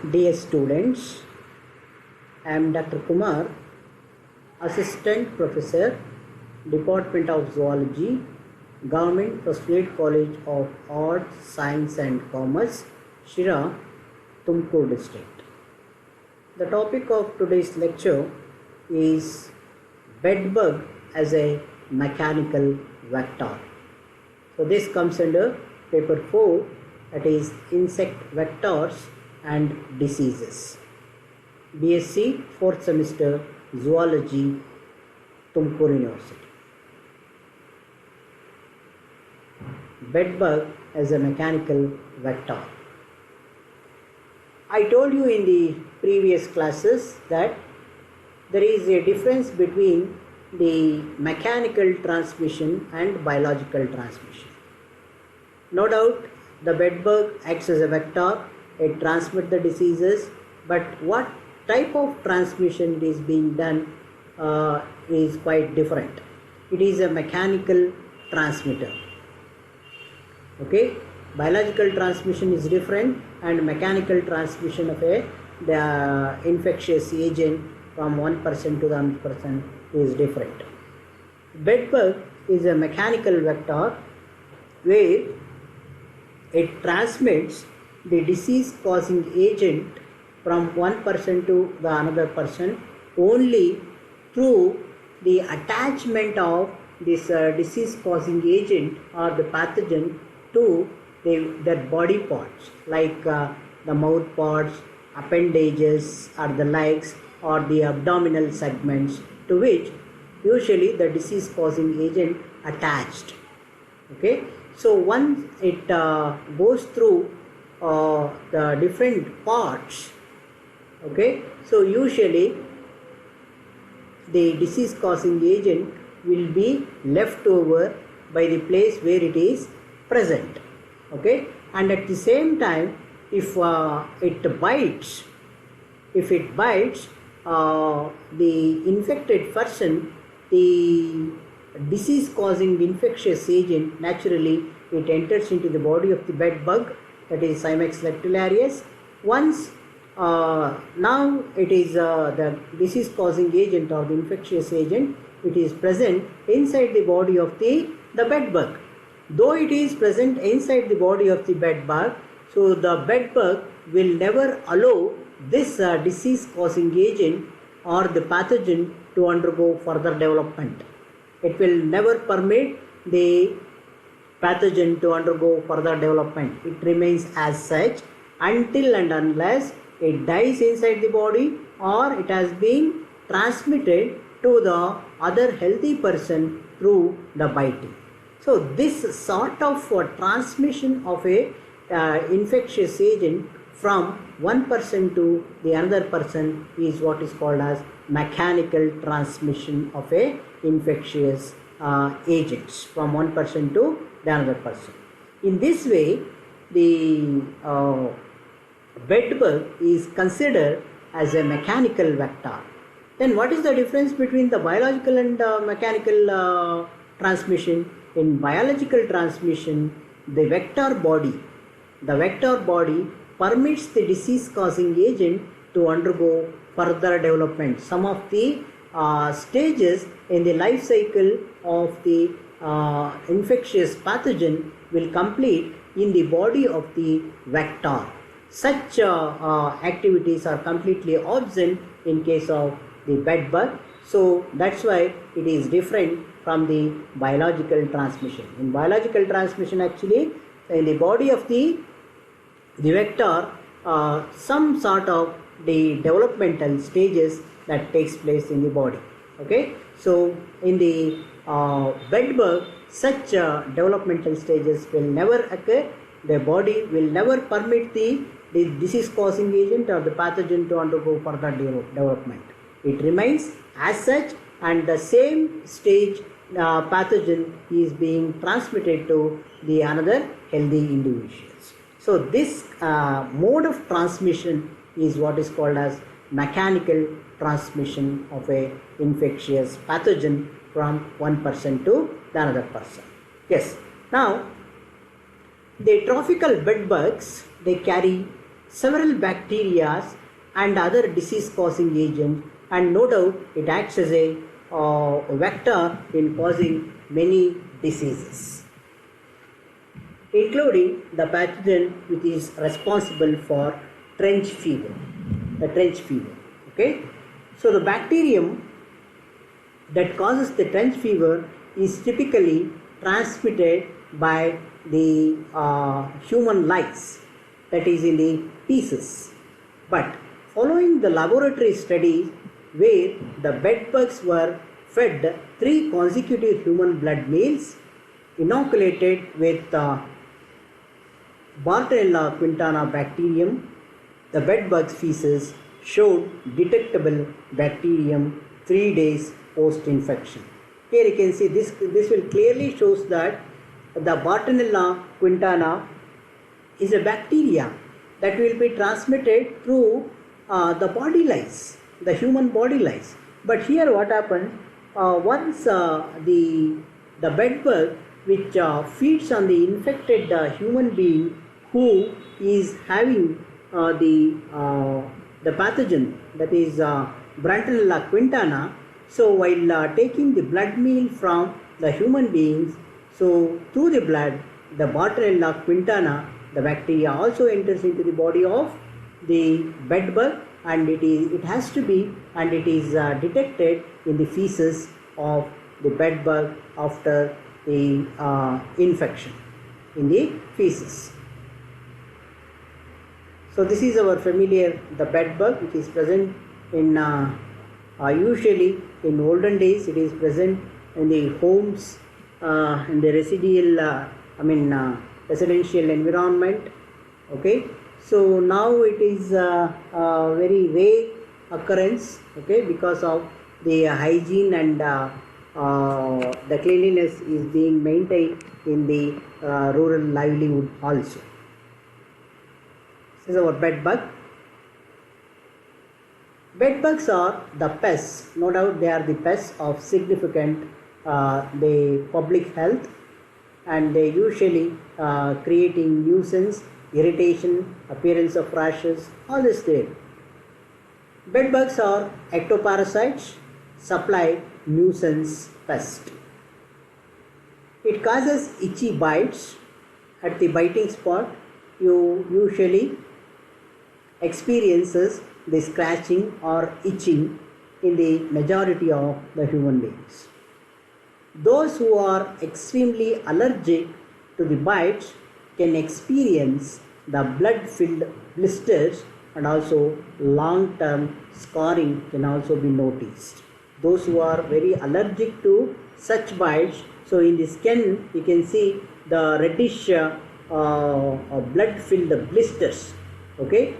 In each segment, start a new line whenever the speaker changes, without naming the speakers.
Dear students, I am Dr. Kumar, Assistant Professor, Department of Zoology, Government Postgraduate College of Arts, Science and Commerce, Shira, Tumkur District. The topic of today's lecture is bedbug as a mechanical vector. So this comes under paper 4, that is insect vectors and diseases. BSc 4th semester Zoology, Tumkur University. Bedbug as a mechanical vector. I told you in the previous classes that there is a difference between the mechanical transmission and biological transmission. No doubt the bedbug acts as a vector, it transmits the diseases, but what type of transmission is being done is quite different. It is a mechanical transmitter. Okay, biological transmission is different and mechanical transmission of the infectious agent from one person to the other person is different. Bedbug is a mechanical vector where it transmits the disease causing agent from one person to the another person only through the attachment of this disease causing agent or the pathogen to their body parts, like the mouth parts, appendages or the legs or the abdominal segments, to which usually the disease causing agent attached. Okay, so once it goes through the different parts, okay, so usually the disease causing agent will be left over by the place where it is present. Okay, and at the same time, if it bites, the infected person, the disease causing infectious agent, naturally it enters into the body of the bed bug, that is Cimex lectularius. Once now it is the disease causing agent or the infectious agent, it is present inside the body of the bed bug. Though it is present inside the body of the bed bug, so the bed bug will never allow this disease causing agent or the pathogen to undergo further development. It will never permit the pathogen to undergo further development. It remains as such until and unless it dies inside the body or it has been transmitted to the other healthy person through the biting. So this sort of transmission of a infectious agent from one person to the another person is what is called as mechanical transmission of a infectious agents from one person to the another person. In this way, the bedbug is considered as a mechanical vector. Then what is the difference between the biological and mechanical transmission? In biological transmission, the vector body permits the disease causing agent to undergo further development. Some of the stages in the life cycle of the infectious pathogen will complete in the body of the vector. Such activities are completely absent in case of the bed bug. So that's why it is different from the biological transmission. In biological transmission, actually, in the body of the vector, some sort of the developmental stages that takes place in the body. Okay, so in the bed bug, such developmental stages will never occur. The body will never permit the disease causing agent or the pathogen to undergo further development. It remains as such, and the same stage pathogen is being transmitted to the another healthy individuals. So this mode of transmission is what is called as mechanical transmission of a infectious pathogen from one person to the another person. Yes. Now, the trophical bed bugs, they carry several bacteria and other disease causing agents, and no doubt it acts as a vector in causing many diseases, including the pathogen which is responsible for trench fever, the trench fever. Okay, so the bacterium that causes the trench fever is typically transmitted by the human lice, that is in the feces. But following the laboratory studies where the bedbugs were fed 3 consecutive human blood meals inoculated with Bartonella quintana bacterium, the bedbug's feces showed detectable bacterium 3 days post-infection. Here you can see this will clearly shows that the Bartonella quintana is a bacteria that will be transmitted through the body lice, the human body lice. But here what happens, once the bedbug which feeds on the infected human being who is having the pathogen, that is Bartonella quintana, so while taking the blood meal from the human beings, so through the blood, the Bartonella quintana, the bacteria also enters into the body of the bedbug, and it has to be, and it is detected in the feces of the bedbug after the infection in the feces. So this is our familiar, the bedbug, which is present in usually in olden days it is present in the homes, in the residential environment. Okay, so now it is a very rare occurrence, okay, because of the hygiene and the cleanliness is being maintained in the rural livelihood also. This is our bedbug. Bedbugs are the pests, no doubt they are the pests of significant the public health, and they usually creating nuisance, irritation, appearance of rashes, all this there. Bedbugs are ectoparasites, supply nuisance pest. It causes itchy bites. At the biting spot, you usually experiences the scratching or itching in the majority of the human beings. Those who are extremely allergic to the bites can experience the blood-filled blisters, and also long-term scarring can also be noticed. Those who are very allergic to such bites, so in the skin you can see the reddish blood-filled blisters. Okay,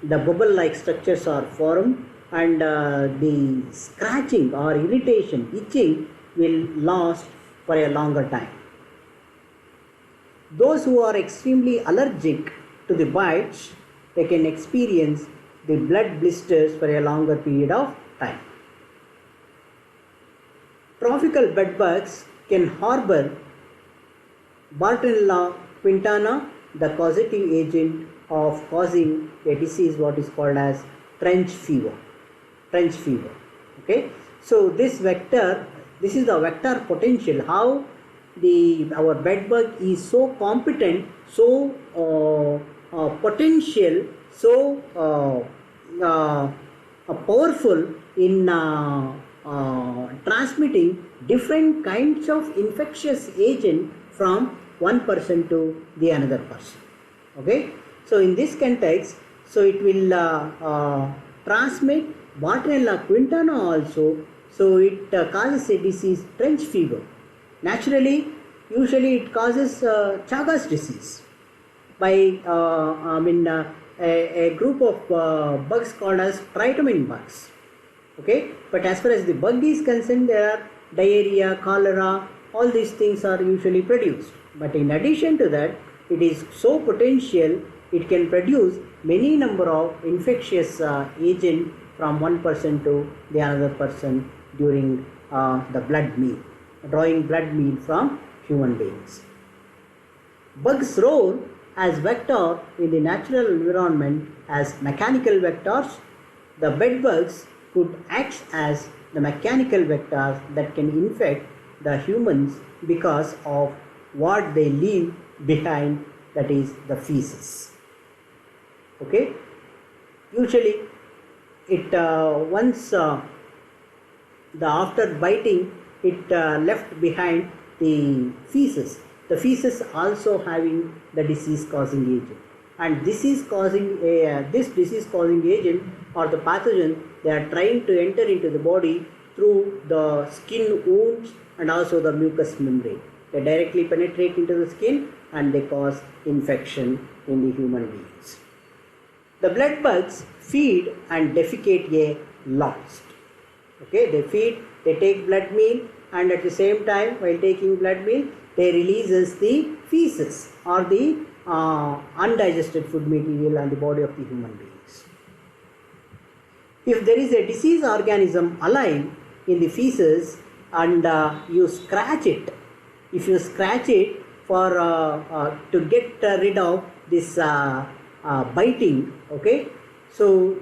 the bubble-like structures are formed, and the scratching or irritation, itching will last for a longer time. Those who are extremely allergic to the bites, they can experience the blood blisters for a longer period of time. Tropical bedbugs can harbor Bartonella quintana, the causative agent of causing a disease what is called as trench fever. Trench fever. Okay. So this vector, this is the vector potential, how our bedbug is so competent, so potential, so powerful in transmitting different kinds of infectious agent from one person to the another person. Okay, so in this context, so it will transmit Bartonella quintana also. So it causes a disease, trench fever. Naturally, usually it causes Chagas disease by a group of bugs called as tritomine bugs. Okay, but as far as the bug is concerned, there are diarrhea, cholera, all these things are usually produced. But in addition to that, it is so potential, it can produce many number of infectious agent from one person to the another person during the blood meal, drawing blood meal from human beings. Bugs' role as vector in the natural environment as mechanical vectors, the bedbugs could act as the mechanical vectors that can infect the humans because of what they leave behind, that is the feces. Okay, usually it once after biting, it left behind the feces. The feces also having the disease causing agent, and this disease causing agent or the pathogen, they are trying to enter into the body through the skin wounds and also the mucous membrane. They directly penetrate into the skin and they cause infection in the human beings. The blood bugs feed and defecate a lot. Okay, they take blood meal, and at the same time while taking blood meal, they releases the feces or the undigested food material on the body of the human beings. If there is a disease organism alive in the feces and you scratch it, if you scratch it for to get rid of this biting, okay, so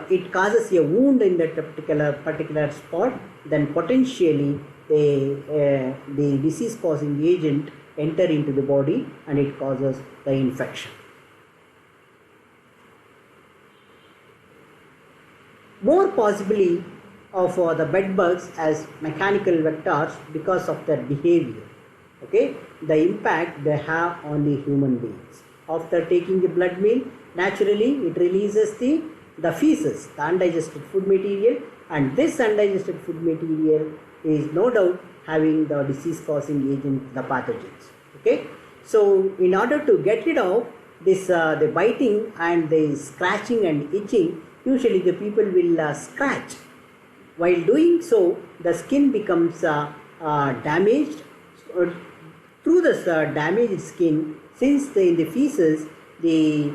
it causes a wound in that particular spot, then potentially the disease causing agent enter into the body and it causes the infection. More possibly of the bed bugs as mechanical vectors because of their behavior. Okay, the impact they have on the human beings. After taking the blood meal, naturally it releases the feces, the undigested food material, and this undigested food material is no doubt having the disease causing agent, the pathogens. Okay, so in order to get rid of this the biting and the scratching and itching, usually the people will scratch. While doing so, the skin becomes damaged. Through this damaged skin, since in the feces the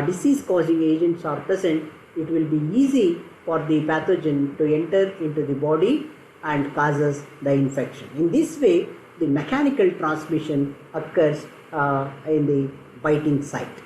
disease causing agents are present, it will be easy for the pathogen to enter into the body and causes the infection. In this way, the mechanical transmission occurs in the biting site,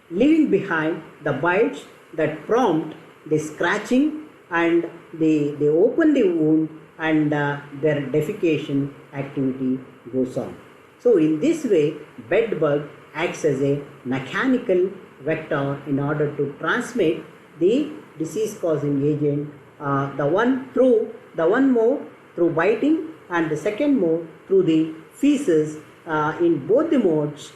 leaving behind the bites that prompt the scratching, and they open the wound and their defecation activity goes on. So in this way, bed bug acts as a mechanical vector in order to transmit the disease causing agent, the one mode through biting and the second mode through the feces. In both the modes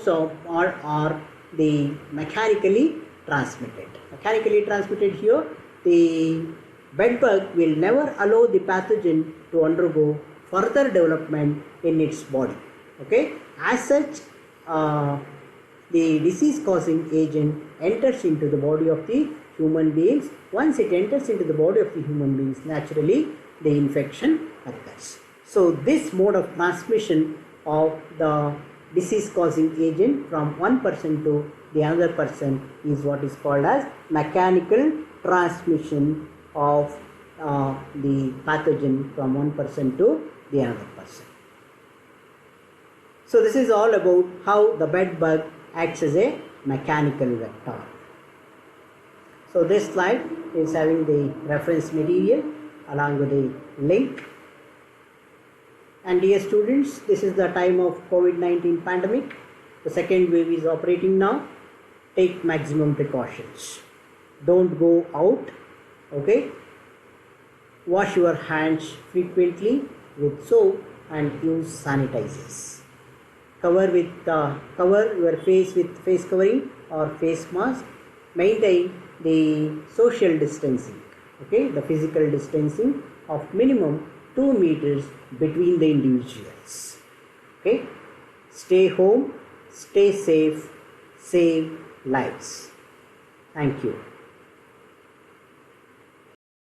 are the mechanically transmitted. Mechanically transmitted here, the bed bug will never allow the pathogen to undergo further development in its body. Okay, as such, the disease causing agent enters into the body of the human beings. Once it enters into the body of the human beings, naturally the infection occurs. So this mode of transmission of the disease causing agent from one person to the another person is what is called as mechanical transmission of the pathogen from one person to the another person. So this is all about how the bed bug acts as a mechanical vector. So this slide is having the reference material along with the link. And dear students, this is the time of COVID-19 pandemic. The second wave is operating now. Take maximum precautions. Don't go out. Okay. Wash your hands frequently with soap and use sanitizers. Cover your face with face covering or face mask. Maintain the social distancing. Okay, the physical distancing of minimum 2 meters between the individuals. Okay, stay home, stay safe, save lives. Thank you.